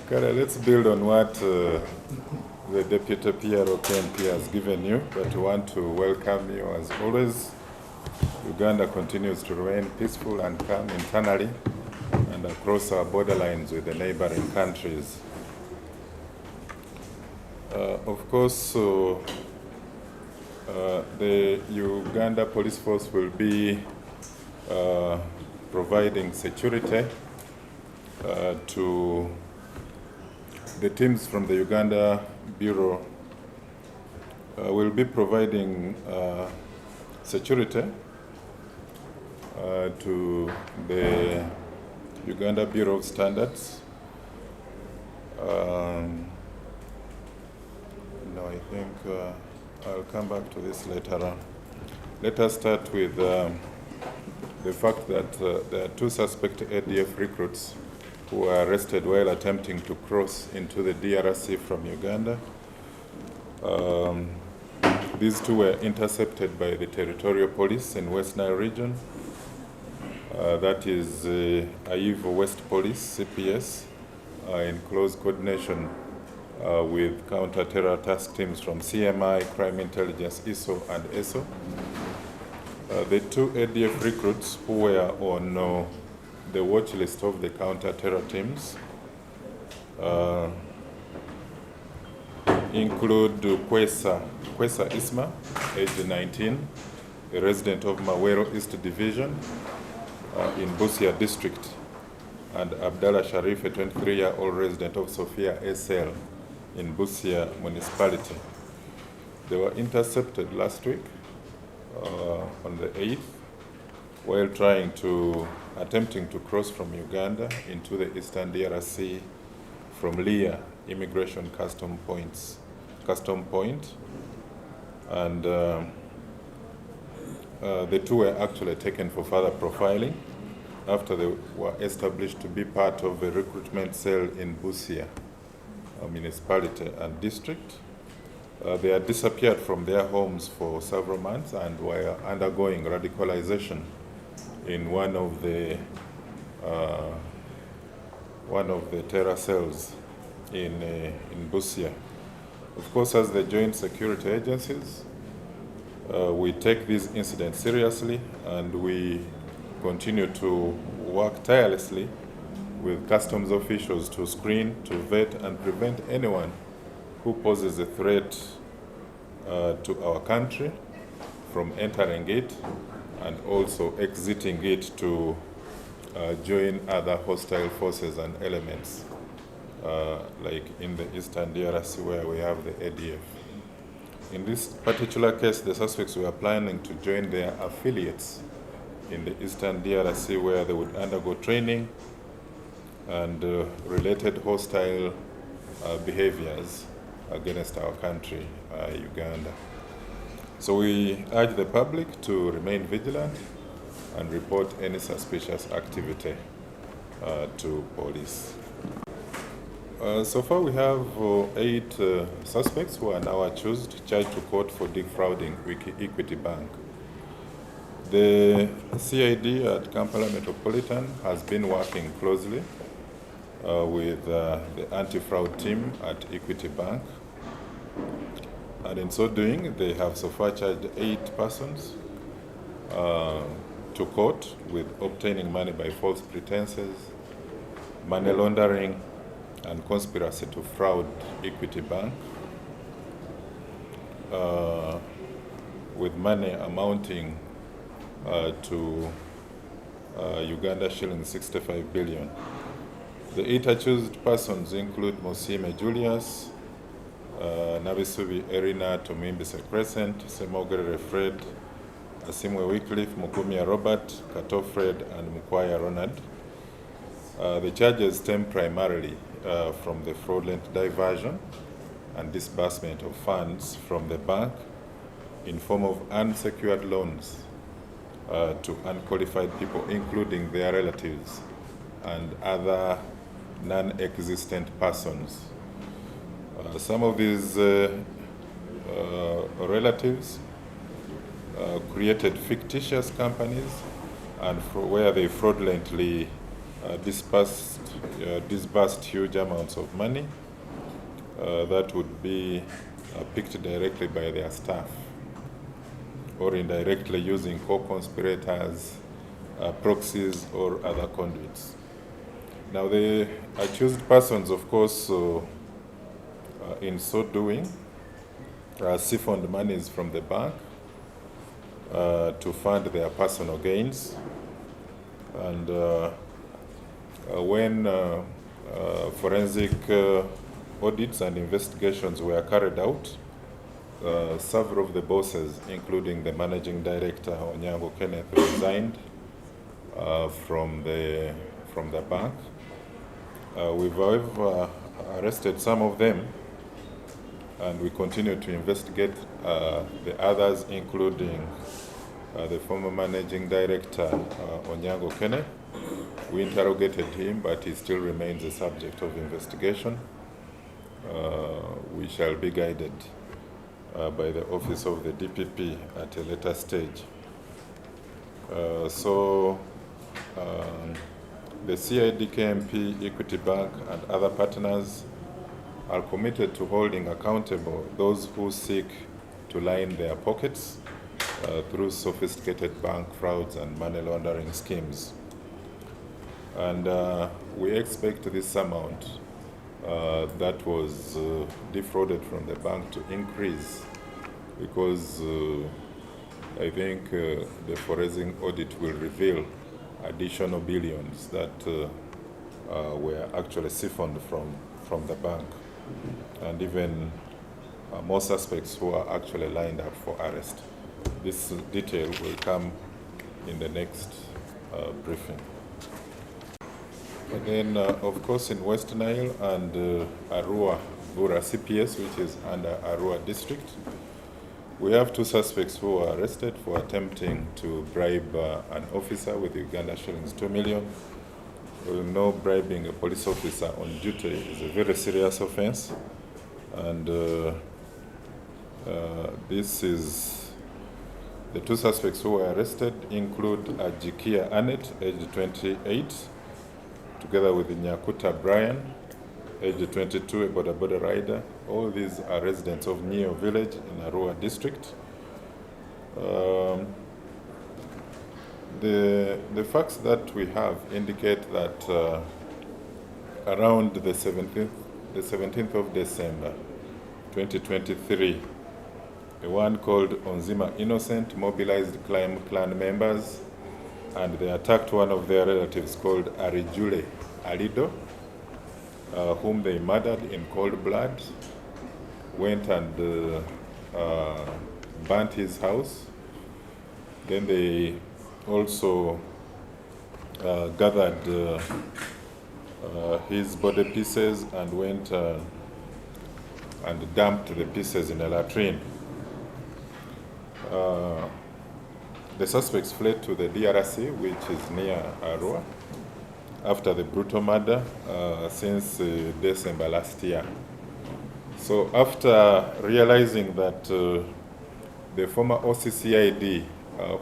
Kara, let's build on what the Deputy PRO KMP has given you, but we want to welcome you as always. Uganda continues to remain peaceful and calm internally and across our borderlines with the neighboring countries. Of course, the Uganda Police Force will be providing security to the teams from the Uganda Bureau. Will be providing security to the Uganda Bureau of Standards. No, I think I'll come back to this later on. Let us start with the fact that there are two suspect ADF recruits who were arrested while attempting to cross into the DRC from Uganda. These two were intercepted by the territorial police in West Nile region. That is Aivo West Police, CPS, in close coordination with counter-terror task teams from CMI, Crime Intelligence, ISO, and ESO. The two ADF recruits who were on the watch list of the counter-terror teams include Kwesa Isma, age 19, a resident of Mawero East Division in Busia District, and Abdallah Sharif, a 23-year-old resident of Sofia SL in Busia Municipality. They were intercepted last week on the 8th while attempting to cross from Uganda into the eastern DRC from Lia Immigration Custom Point. And the two were actually taken for further profiling after they were established to be part of a recruitment cell in Busia Municipality and District. They had disappeared from their homes for several months and were undergoing radicalization in one of the terror cells in Busia. Of course, as the joint security agencies, we take these incidents seriously, and we continue to work tirelessly with customs officials to screen, to vet, and prevent anyone who poses a threat to our country from entering it and also exiting it to join other hostile forces and elements, like in the eastern DRC where we have the ADF. In this particular case, the suspects were planning to join their affiliates in the eastern DRC where they would undergo training and related hostile behaviors against our country, Uganda. So we urge the public to remain vigilant and report any suspicious activity to police. So far we have 8 suspects who are now accused, charged to court for defrauding Equity Bank. The CID at Kampala Metropolitan has been working closely with the anti-fraud team at Equity Bank. And in so doing, they have so far charged 8 persons to court with obtaining money by false pretenses, money laundering, and conspiracy to fraud Equity Bank with money amounting to Uganda shillings 65 billion. The 8 accused persons include Mosime Julius, Nabisubi Erina Tomimbise Crescent, Semogere Fred, Asimwe Wycliffe, Mukumia Robert, Kato Fred, and Mukwaya Ronald. The charges stem primarily from the fraudulent diversion and disbursement of funds from the bank in form of unsecured loans to unqualified people, including their relatives and other non-existent persons. Some of these relatives created fictitious companies and where they fraudulently disbursed disbursed huge amounts of money that would be picked directly by their staff or indirectly using co-conspirators, proxies, or other conduits. Now, the accused persons, of course, in so doing, siphoned monies from the bank to fund their personal gains. And when forensic audits and investigations were carried out, several of the bosses, including the managing director, Onyango Kenneth, resigned from the bank. We've however arrested some of them, and we continue to investigate the others, including the former managing director, Onyango Kenneth. We interrogated him, but he still remains a subject of investigation. We shall be guided by the office of the DPP at a later stage. The CIDKMP, Equity Bank, and other partners are committed to holding accountable those who seek to line their pockets through sophisticated bank frauds and money laundering schemes. And we expect this amount that was defrauded from the bank to increase, because I think the forensic audit will reveal additional billions that were actually siphoned from the bank, and even more suspects who are actually lined up for arrest. This detail will come in the next briefing. And then, of course, in West Nile and Arua Bura CPS, which is under Arua district, we have 2 suspects who were arrested for attempting to bribe an officer with Uganda shillings 2 million. We know bribing a police officer on duty is a very serious offense, and the 2 suspects who were arrested include Ajikia Annette, aged 28, together with Nyakuta Brian, aged 22, a boda rider. All these are residents of Neo village in Arua district. The facts that we have indicate that around the 17th of December 2023, a one called Onzima Innocent mobilized clan members, and they attacked one of their relatives called Arijule Alido, whom they murdered in cold blood, went and burnt his house. Then they also gathered his body pieces and went and dumped the pieces in a latrine. The suspects fled to the DRC, which is near Arua, after the brutal murder since December last year. So after realizing that the former OCCID,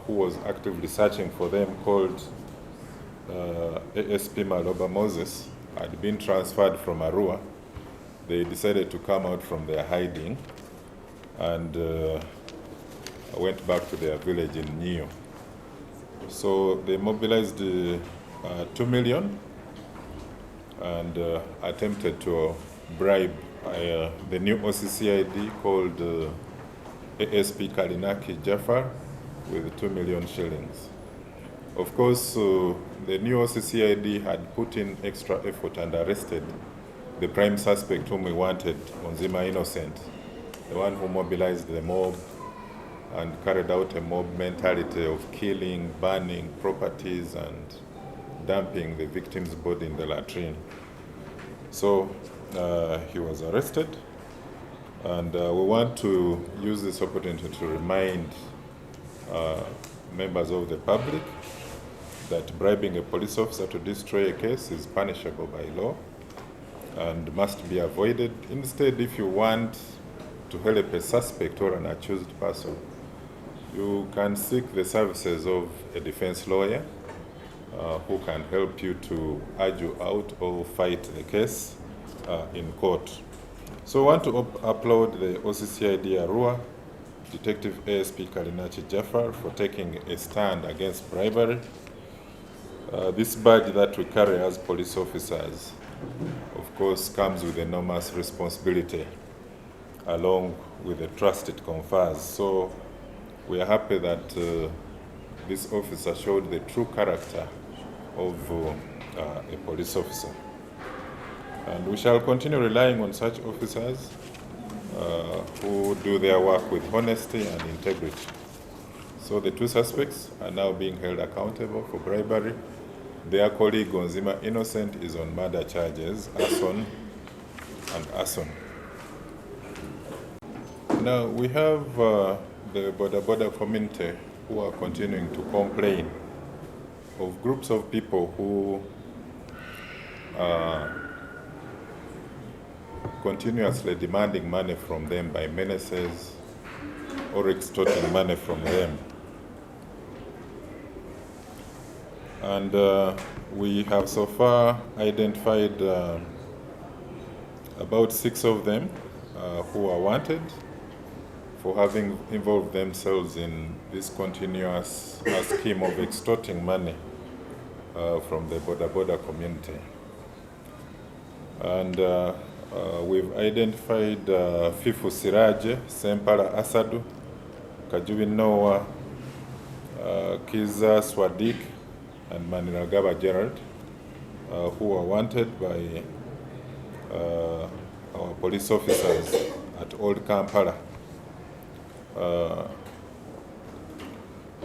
who was actively searching for them, called ASP Maloba Moses, had been transferred from Arua, they decided to come out from their hiding and went back to their village in Neo. So they mobilized 2 million and attempted to bribe the new OCCID called ASP Kalinaki Jafar with 2 million shillings. Of course, the new OCCID had put in extra effort and arrested the prime suspect whom we wanted, Onzima Innocent, the one who mobilized the mob and carried out a mob mentality of killing, burning properties, and dumping the victim's body in the latrine. So he was arrested, and we want to use this opportunity to remind members of the public that bribing a police officer to destroy a case is punishable by law and must be avoided. Instead, if you want to help a suspect or an accused person, you can seek the services of a defense lawyer who can help you to argue out or fight the case in court. So I want to upload the OCCID Arua, Detective ASP Kalinachi Jafar, for taking a stand against bribery. This badge that we carry as police officers, of course, comes with enormous responsibility along with the trust it confers. So we are happy that this officer showed the true character of a police officer. And we shall continue relying on such officers who do their work with honesty and integrity. So the two suspects are now being held accountable for bribery. Their colleague Gonzima Innocent is on murder charges, arson and arson. Now we have the border community who are continuing to complain of groups of people who are continuously demanding money from them by menaces or extorting money from them. And we have so far identified about 6 of them who are wanted for having involved themselves in this continuous scheme of extorting money from the border community. And we've identified Fifu Siraje, Sempala Asadu, Kajubi Noah, Kiza Swadik, and Maniragaba Gerald, who are wanted by our police officers at Old Kampala.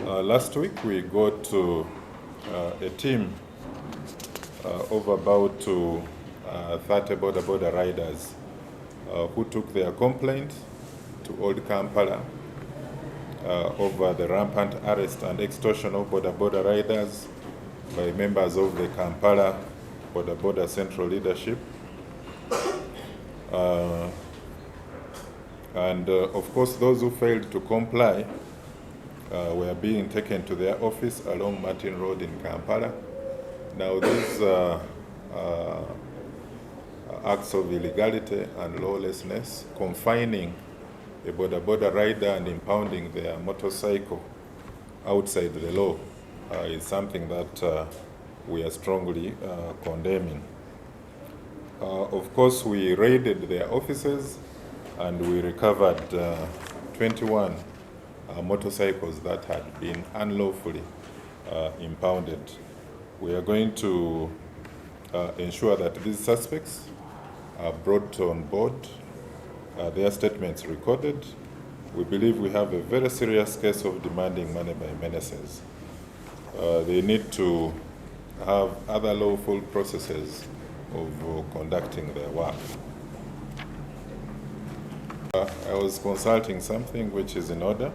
Last week we got a team of about 30 border riders who took their complaint to Old Kampala over the rampant arrest and extortion of border riders by members of the Kampala border central leadership. And of course, those who failed to comply were being taken to their office along Martin Road in Kampala. Now these acts of illegality and lawlessness, confining a border rider and impounding their motorcycle outside the law, is something that we are strongly condemning. Of course, we raided their offices and we recovered 21 motorcycles that had been unlawfully impounded. We are going to ensure that these suspects are brought on board, their statements recorded. We believe we have a very serious case of demanding money by menaces. They need to have other lawful processes of conducting their work. I was consulting something which is in order.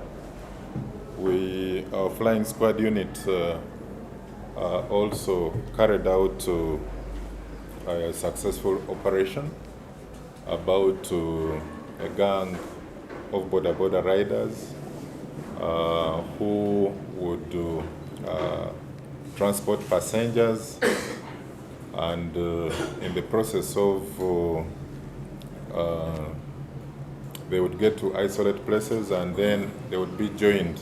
Our flying squad unit also carried out a successful operation about a gang of border riders who would transport passengers, and in the process of they would get to isolate places, and then they would be joined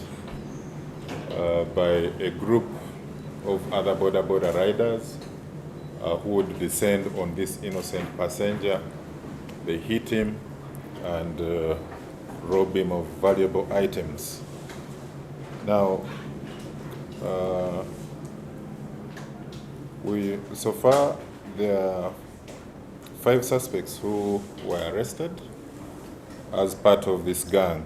by a group of other border riders who would descend on this innocent passenger. They hit him and rob him of valuable items. Now, so far there are 5 suspects who were arrested as part of this gang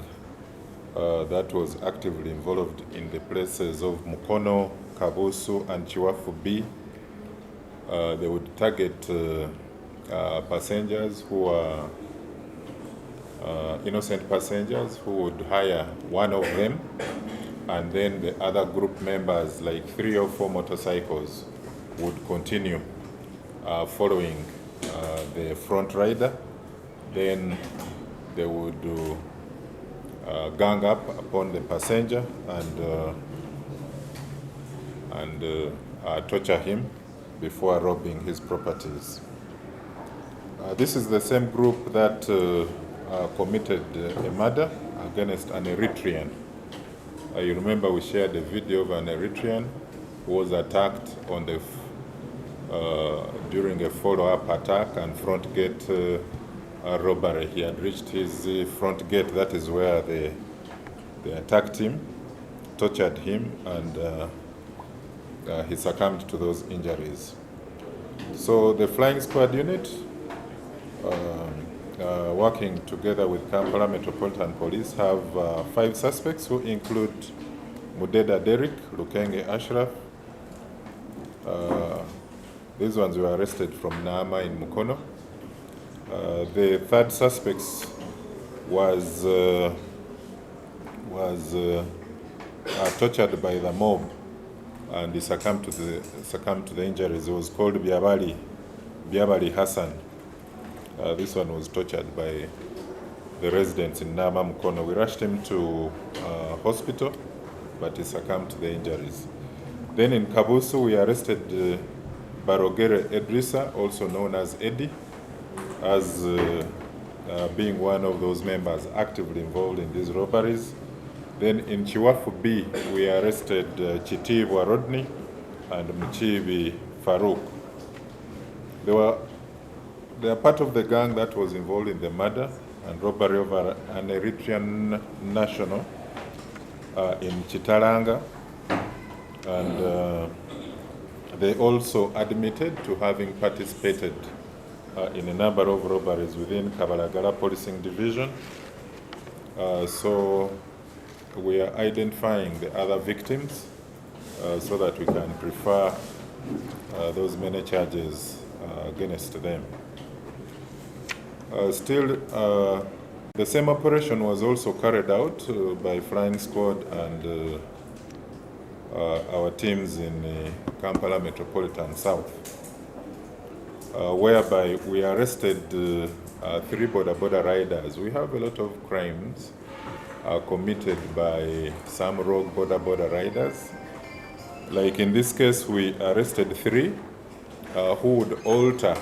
that was actively involved in the places of Mukono, Kabusu, and Chiwafu B. They would target passengers who are innocent passengers who would hire one of them, and then the other group members, like 3 or 4 motorcycles, would continue following the front rider. Then they would gang up upon the passenger and torture him before robbing his properties. This is the same group that committed a murder against an Eritrean. You remember we shared a video of an Eritrean who was attacked on the during a follow-up attack and front gate robbery. He had reached his front gate. That is where they attacked him, tortured him, and he succumbed to those injuries. So the flying squad unit, working together with Kampala Metropolitan Police, have 5 suspects who include Mudeda Derek, Lukenge Ashraf. These ones were arrested from Nama in Mukono. The third suspect was tortured by the mob, and he succumbed to the injuries. He was called Biabali Hassan. This one was tortured by the residents in Nama Mukono. We rushed him to hospital, but he succumbed to the injuries. Then in Kabusu, we arrested Barogere Edrisa, also known as Eddie, as being one of those members actively involved in these robberies. Then in Chiwafu B, we arrested Chitibwa Rodney and Muchibi Farouk. They are part of the gang that was involved in the murder and robbery of an Eritrean national in Chitalanga, and they also admitted to having participated in a number of robberies within Kabalagala Policing Division. So we are identifying the other victims so that we can prefer those many charges against them. Still, the same operation was also carried out by Flying Squad and our teams in Kampala Metropolitan South, whereby we arrested 3 border riders. We have a lot of crimes committed by some rogue border riders. Like in this case, we arrested 3 who would alter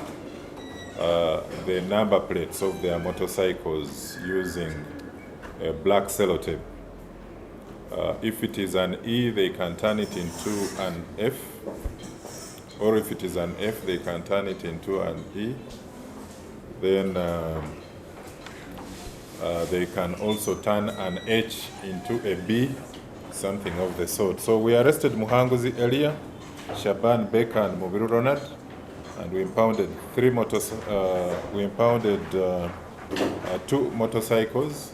the number plates of their motorcycles using a black sellotape. If it is an E, they can turn it into an F, or if it is an F, they can turn it into an E. Then they can also turn an H into a B, something of the sort. So we arrested Muhanguzi Elia, Shaban Beka, and Mubiru Ronald, and we impounded 2 motorcycles,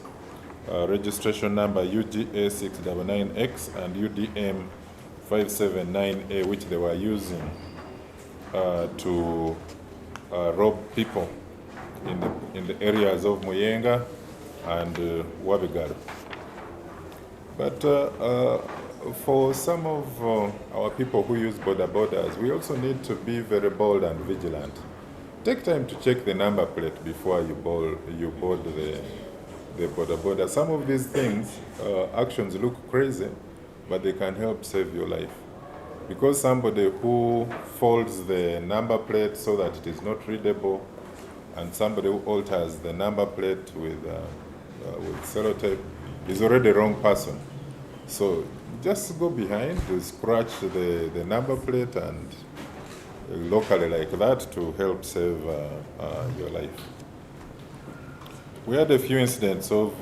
registration number UGA 699X and UDM 579A, which they were using to rob people in the areas of Muyenga and Wabigaro. But for some of our people who use borders, we also need to be very bold and vigilant. Take time to check the number plate before you board the border. Some of these things, actions look crazy, but they can help save your life. Because somebody who folds the number plate so that it is not readable, and somebody who alters the number plate with sellotape is already the wrong person. So just go behind, scratch the number plate and locally like that to help save your life. We had a few incidents of